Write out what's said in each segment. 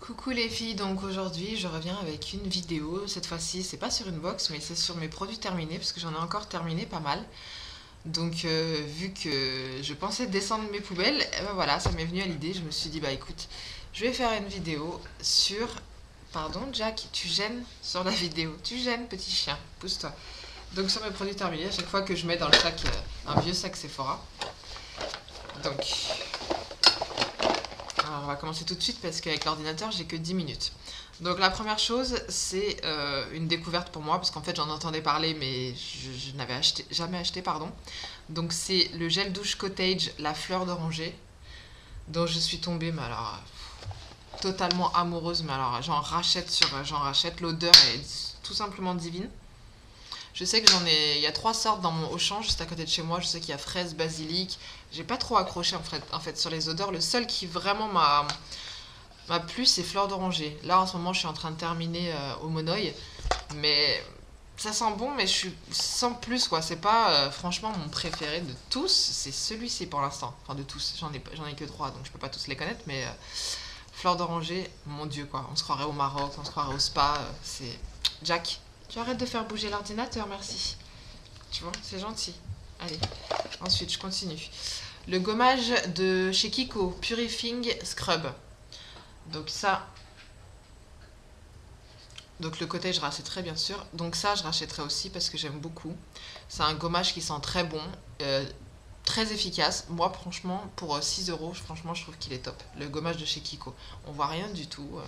Coucou les filles, donc aujourd'hui je reviens avec une vidéo. Cette fois-ci c'est pas sur une box mais c'est sur mes produits terminés parce que j'en ai encore terminé pas mal. Donc vu que je pensais descendre mes poubelles, eh ben voilà, ça m'est venu à l'idée. Je me suis dit bah écoute, je vais faire une vidéo sur... Pardon Jack, tu gênes sur la vidéo. Tu gênes petit chien, pousse-toi. Donc sur mes produits terminés, à chaque fois que je mets dans le sac, un vieux sac Sephora. Donc alors, on va commencer tout de suite parce qu'avec l'ordinateur, j'ai que 10 minutes. Donc la première chose, c'est une découverte pour moi, parce qu'en fait j'en entendais parler, mais je n'avais jamais acheté, pardon. Donc c'est le gel douche Cottage, la fleur d'oranger, dont je suis tombée, mais alors totalement amoureuse, mais alors j'en rachète, l'odeur est tout simplement divine. Je sais que il y a 3 sortes dans mon Auchan, juste à côté de chez moi. Je sais qu'il y a fraise, basilic. J'ai pas trop accroché en fait sur les odeurs. Le seul qui vraiment m'a plu, c'est fleur d'oranger. Là en ce moment, je suis en train de terminer au Monoï, mais ça sent bon, mais je suis sans plus quoi. C'est pas franchement mon préféré de tous. C'est celui-ci pour l'instant. Enfin de tous. J'en ai que 3, donc je peux pas tous les connaître, mais fleur d'oranger, mon dieu quoi. On se croirait au Maroc, on se croirait au spa. C'est Jack. Tu arrêtes de faire bouger l'ordinateur, merci. Tu vois, c'est gentil. Allez, ensuite, je continue. Le gommage de chez Kiko, Purifying Scrub. Donc ça... Donc le côté, je rachèterai bien sûr. Donc ça, je rachèterai aussi parce que j'aime beaucoup. C'est un gommage qui sent très bon, très efficace. Moi, franchement, pour 6 euros, franchement, je trouve qu'il est top. Le gommage de chez Kiko. On voit rien du tout.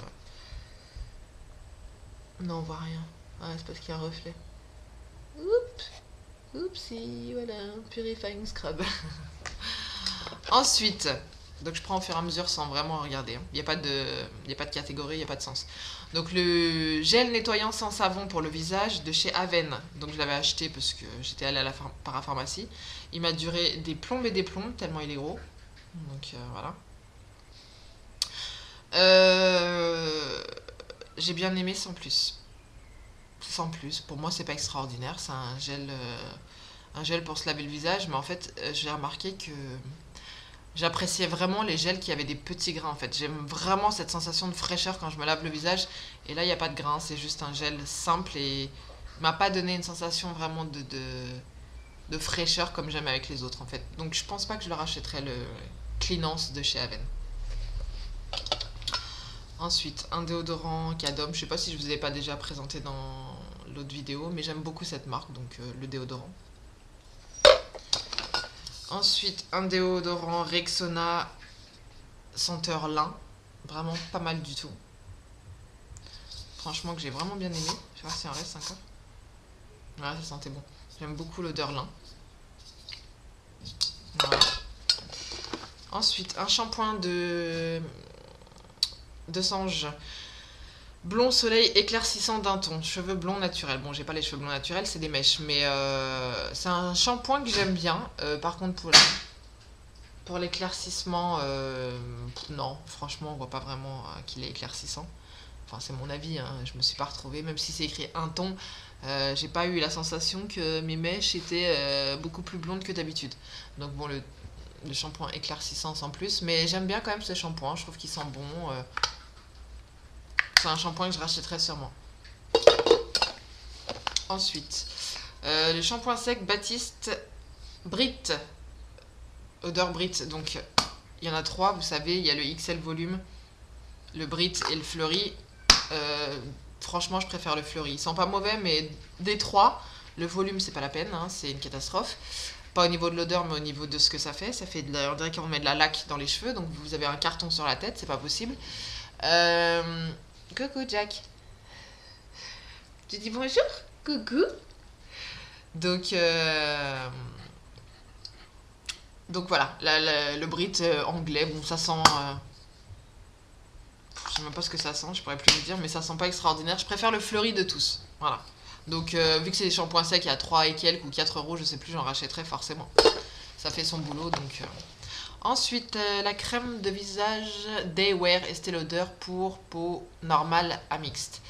Non, on voit rien. Ouais, c'est parce qu'il y a un reflet. Oups. Oupsie, voilà, Purifying Scrub. Ensuite, donc je prends au fur et à mesure sans vraiment regarder. Il n'y a pas de catégorie, il n'y a pas de sens. Donc le gel nettoyant sans savon pour le visage de chez Aven. Donc je l'avais acheté parce que j'étais allée à la parapharmacie. Il m'a duré des plombes et des plombes, tellement il est gros. Donc voilà. J'ai bien aimé sans plus. Sans plus. Pour moi, c'est pas extraordinaire. C'est un gel pour se laver le visage, mais en fait, j'ai remarqué que j'appréciais vraiment les gels qui avaient des petits grains. En fait, j'aime vraiment cette sensation de fraîcheur quand je me lave le visage. Et là, il n'y a pas de grains, c'est juste un gel simple et m'a pas donné une sensation vraiment de fraîcheur comme j'aime avec les autres en fait. Donc, je pense pas que je le rachèterai le Cleanance de chez Aven. Ensuite, un déodorant Cadom. Je sais pas si je vous ai pas déjà présenté dans l'autre vidéo, mais j'aime beaucoup cette marque, donc le déodorant. Ensuite, un déodorant Rexona senteur lin. Vraiment pas mal du tout. Franchement, que j'ai vraiment bien aimé. Je vais voir s'il en reste encore. Voilà, ça sentait bon. J'aime beaucoup l'odeur lin. Voilà. Ensuite, un shampoing de Sange. Blond soleil éclaircissant d'un ton. Cheveux blonds naturels. Bon, j'ai pas les cheveux blonds naturels, c'est des mèches. Mais c'est un shampoing que j'aime bien. Par contre, pour l'éclaircissement, non. Franchement, on voit pas vraiment qu'il est éclaircissant. Enfin, c'est mon avis, hein, je me suis pas retrouvée. Même si c'est écrit un ton, j'ai pas eu la sensation que mes mèches étaient beaucoup plus blondes que d'habitude. Donc bon, le shampoing éclaircissant sans plus. Mais j'aime bien quand même ce shampoing, je trouve qu'il sent bon. C'est un shampoing que je rachèterai sûrement. Ensuite, le shampoing sec Baptiste Brit. Odeur Brit. Donc, il y en a 3, vous savez. Il y a le XL volume, le Brit et le Fleuri. Franchement, je préfère le Fleuri. Ils sont pas mauvais, mais des 3, le volume, c'est pas la peine. Hein, c'est une catastrophe. Pas au niveau de l'odeur, mais au niveau de ce que ça fait. Ça fait on dirait qu'on met de la laque dans les cheveux. Donc, vous avez un carton sur la tête. C'est pas possible. Coucou Jack. Tu dis bonjour. Coucou. Donc, voilà, le Brit anglais, bon ça sent... je sais même pas ce que ça sent, je pourrais plus vous dire, mais ça sent pas extraordinaire. Je préfère le Fleuri de tous, voilà. Donc vu que c'est des shampoings secs à 3 et quelques ou 4 euros, je sais plus, j'en rachèterai forcément. Ça fait son boulot, donc... Ensuite, la crème de visage Daywear Estée Lauder pour peau normale à mixte.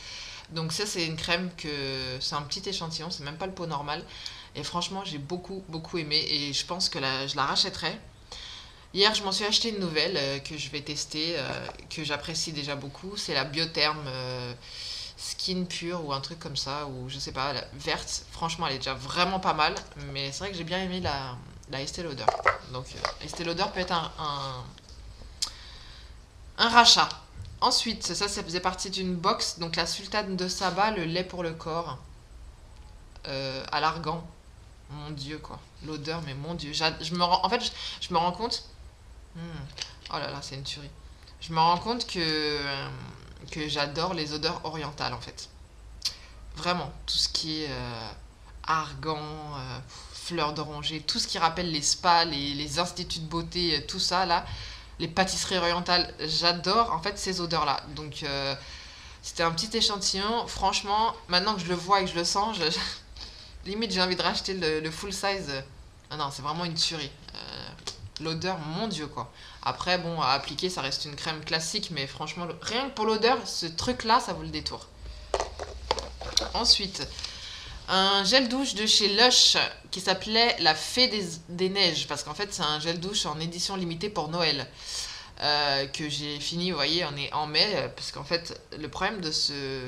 Donc ça, c'est une crème que... C'est un petit échantillon, c'est même pas le pot normal. Et franchement, j'ai beaucoup, beaucoup aimé. Et je pense que je la rachèterai. Hier, je m'en suis acheté une nouvelle que je vais tester, que j'apprécie déjà beaucoup. C'est la Biotherm Skin Pure ou un truc comme ça, ou je sais pas, la verte. Franchement, elle est déjà vraiment pas mal. Mais c'est vrai que j'ai bien aimé la Estée Lauder. Donc, Estée Lauder peut être un rachat. Ensuite, ça faisait partie d'une box. Donc, la Sultane de Saba, le lait pour le corps, à l'argan. Mon Dieu, quoi. L'odeur, mais mon Dieu. En fait, je me rends compte. Hmm. Oh là là, c'est une tuerie. Je me rends compte que j'adore les odeurs orientales, en fait. Vraiment. Tout ce qui est argan, fleurs d'oranger, tout ce qui rappelle les spas, les instituts de beauté, tout ça, là. Les pâtisseries orientales, j'adore, en fait, ces odeurs-là. Donc, c'était un petit échantillon. Franchement, maintenant que je le vois et que je le sens, limite, j'ai envie de racheter le full size. Ah non, c'est vraiment une tuerie. L'odeur, mon Dieu, quoi. Après, bon, à appliquer, ça reste une crème classique, mais franchement, rien que pour l'odeur, ce truc-là, ça vaut le détour. Ensuite, un gel douche de chez Lush qui s'appelait La Fée des Neiges, parce qu'en fait, c'est un gel douche en édition limitée pour Noël. Que j'ai fini, vous voyez, on est en mai, parce qu'en fait, le problème de ce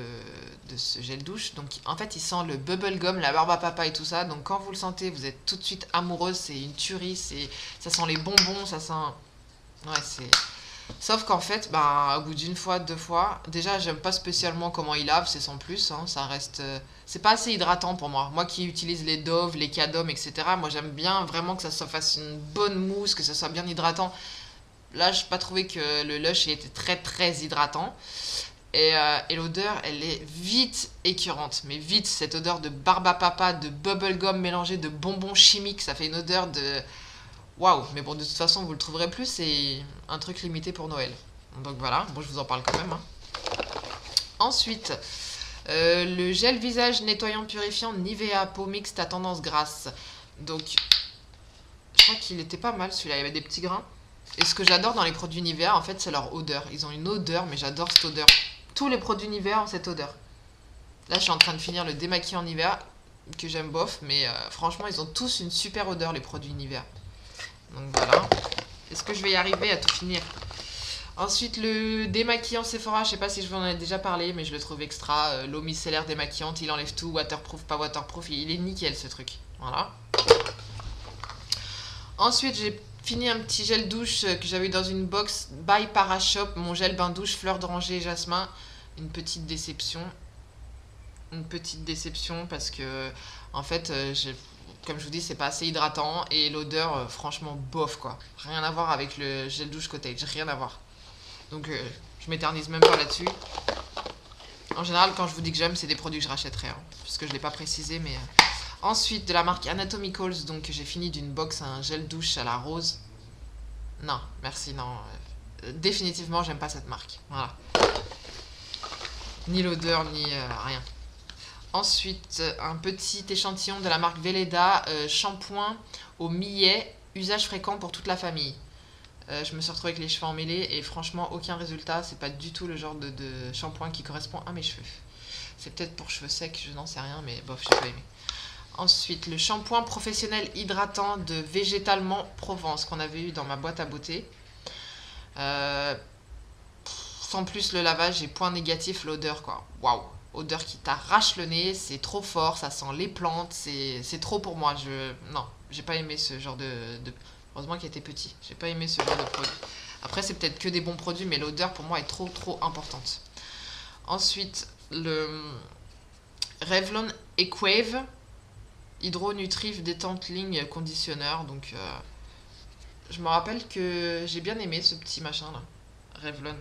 gel douche, donc en fait, il sent le bubblegum, la barbe à papa et tout ça, donc quand vous le sentez, vous êtes tout de suite amoureuse, c'est une tuerie, ça sent les bonbons, ça sent... Ouais, c'est... Sauf qu'en fait, bah, au bout d'une fois, deux fois, déjà, j'aime pas spécialement comment il lave, c'est sans plus, hein, ça reste... c'est pas assez hydratant pour moi. Moi qui utilise les Dove, les Cadom, etc., moi j'aime bien vraiment que ça se fasse une bonne mousse, que ça soit bien hydratant. Là, je n'ai pas trouvé que le Lush était très très hydratant. Et l'odeur, elle est vite écœurante. Mais vite, cette odeur de barbe à papa, de bubblegum mélangé de bonbons chimiques, ça fait une odeur de... Waouh. Mais bon, de toute façon, vous le trouverez plus, c'est un truc limité pour Noël. Donc voilà, bon, je vous en parle quand même. Hein. Ensuite, le gel visage nettoyant purifiant Nivea peau mixte à tendance grasse. Donc, je crois qu'il était pas mal celui-là, il y avait des petits grains. Et ce que j'adore dans les produits Nivea, en fait, c'est leur odeur. Ils ont une odeur, mais j'adore cette odeur. Tous les produits Nivea ont cette odeur. Là, je suis en train de finir le démaquillant Nivea, que j'aime bof, mais franchement, ils ont tous une super odeur, les produits Nivea. Donc voilà. Est-ce que je vais y arriver à tout finir? Ensuite, le démaquillant Sephora, je sais pas si je vous en ai déjà parlé, mais je le trouve extra. L'eau micellaire démaquillante, il enlève tout, waterproof, pas waterproof, il est nickel ce truc. Voilà. Ensuite, j'ai fini un petit gel douche que j'avais eu dans une box by Parashop, mon gel bain douche fleur d'oranger et jasmin. Une petite déception. Une petite déception parce que, en fait, comme je vous dis, c'est pas assez hydratant et l'odeur, franchement, bof quoi. Rien à voir avec le gel douche Cottage, rien à voir. Donc, je m'éternise même pas là-dessus. En général, quand je vous dis que j'aime, c'est des produits que je rachèterai. Hein, parce que je l'ai pas précisé, mais... Ensuite, de la marque Anatomicals, donc j'ai fini d'une box un gel douche à la rose. Non, merci, non. Définitivement, j'aime pas cette marque. Voilà. Ni l'odeur, ni rien. Ensuite, un petit échantillon de la marque Veleda, shampoing au millet, usage fréquent pour toute la famille. Je me suis retrouvée avec les cheveux emmêlés et franchement, aucun résultat. C'est pas du tout le genre de shampoing qui correspond à mes cheveux. C'est peut-être pour cheveux secs, je n'en sais rien, mais bof, j'ai pas aimé. Ensuite, le shampoing professionnel hydratant de Végétalement Provence qu'on avait eu dans ma boîte à beauté. Sans plus le lavage et point négatif, l'odeur quoi. Waouh, odeur qui t'arrache le nez, c'est trop fort, ça sent les plantes, c'est trop pour moi. Non, j'ai pas aimé ce genre Heureusement qu'il était petit, j'ai pas aimé ce genre de produit. Après, c'est peut-être que des bons produits, mais l'odeur pour moi est trop importante. Ensuite, le Revlon Equave Hydro Nutriv détente ligne conditionneur. Donc je me rappelle que j'ai bien aimé ce petit machin là, Revlon.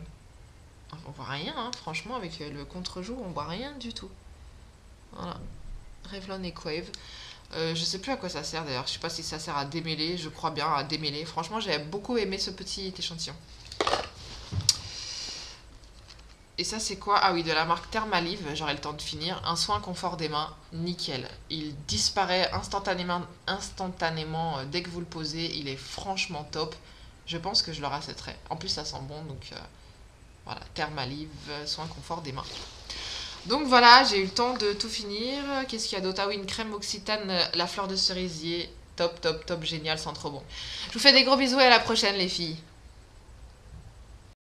On voit rien, hein, franchement, avec le contre-jour, on voit rien du tout. Voilà, Revlon Equave. Je sais plus à quoi ça sert d'ailleurs, je sais pas si ça sert à démêler, je crois bien à démêler. Franchement, j'ai beaucoup aimé ce petit échantillon. Et ça, c'est quoi? Ah oui, de la marque Thermalive, j'aurai le temps de finir. Un soin confort des mains, nickel. Il disparaît instantanément dès que vous le posez. Il est franchement top. Je pense que je le rachèterai. En plus, ça sent bon, donc voilà. Thermalive, soin confort des mains. Donc voilà, j'ai eu le temps de tout finir. Qu'est-ce qu'il y a d'autre? Ah oui, une crème occitane, la fleur de cerisier. top, top, top, génial, sent trop bon. Je vous fais des gros bisous et à la prochaine les filles.